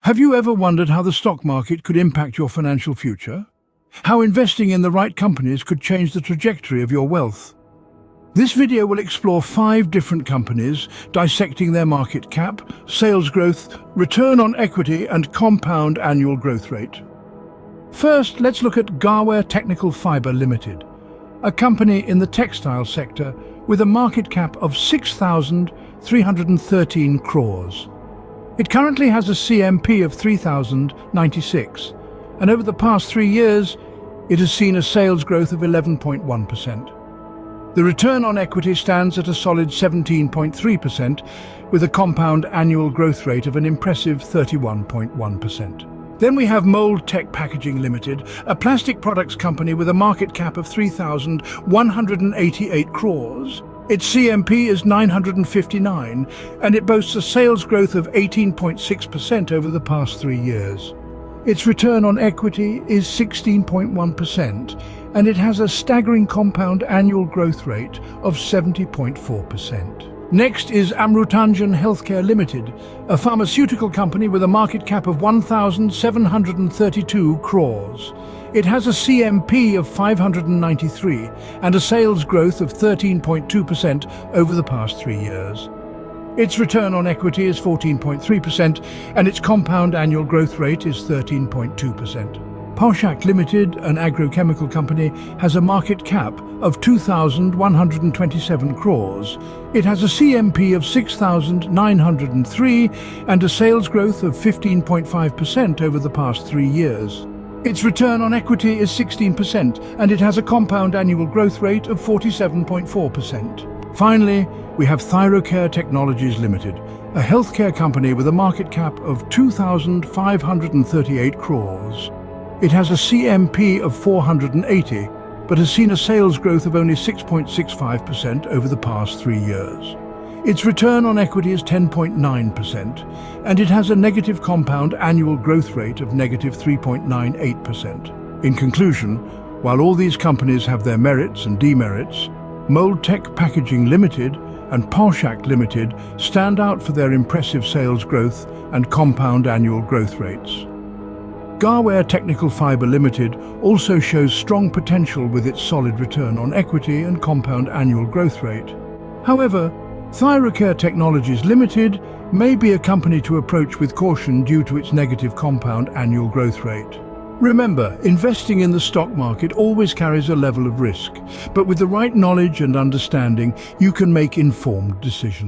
Have you ever wondered how the stock market could impact your financial future? How investing in the right companies could change the trajectory of your wealth? This video will explore 5 different companies, dissecting their market cap, sales growth, return on equity, and compound annual growth rate. First, let's look at Garware Technical Fibre Limited, a company in the textile sector with a market cap of 6,313 crores. It currently has a CMP of 3,096, and over the past 3 years, it has seen a sales growth of 11.1%. The return on equity stands at a solid 17.3%, with a compound annual growth rate of an impressive 31.1%. Then we have Moldtec Packaging Limited, a plastic products company with a market cap of 3,188 crores. Its CMP is 959, and it boasts a sales growth of 18.6% over the past 3 years. Its return on equity is 16.1%, and it has a staggering compound annual growth rate of 70.4%. Next is Amrutanjan Healthcare Limited, a pharmaceutical company with a market cap of 1,732 crores. It has a CMP of 593 and a sales growth of 13.2% over the past 3 years. Its return on equity is 14.3%, and its compound annual growth rate is 13.2%. Paushak Limited, an agrochemical company, has a market cap of 2,127 crores. It has a CMP of 6,903 and a sales growth of 15.5% over the past 3 years. Its return on equity is 16%, and it has a compound annual growth rate of 47.4%. Finally, we have Thyrocare Technologies Limited, a healthcare company with a market cap of 2,538 crores. It has a CMP of 480, but has seen a sales growth of only 6.65% over the past 3 years. Its return on equity is 10.9%, and it has a negative compound annual growth rate of negative 3.98%. In conclusion, while all these companies have their merits and demerits, Moldtec Packaging Limited and Paushak Limited stand out for their impressive sales growth and compound annual growth rates. Garware Technical Fibre Limited also shows strong potential with its solid return on equity and compound annual growth rate. However, Thyrocare Technologies Limited may be a company to approach with caution due to its negative compound annual growth rate. Remember, investing in the stock market always carries a level of risk, but with the right knowledge and understanding, you can make informed decisions.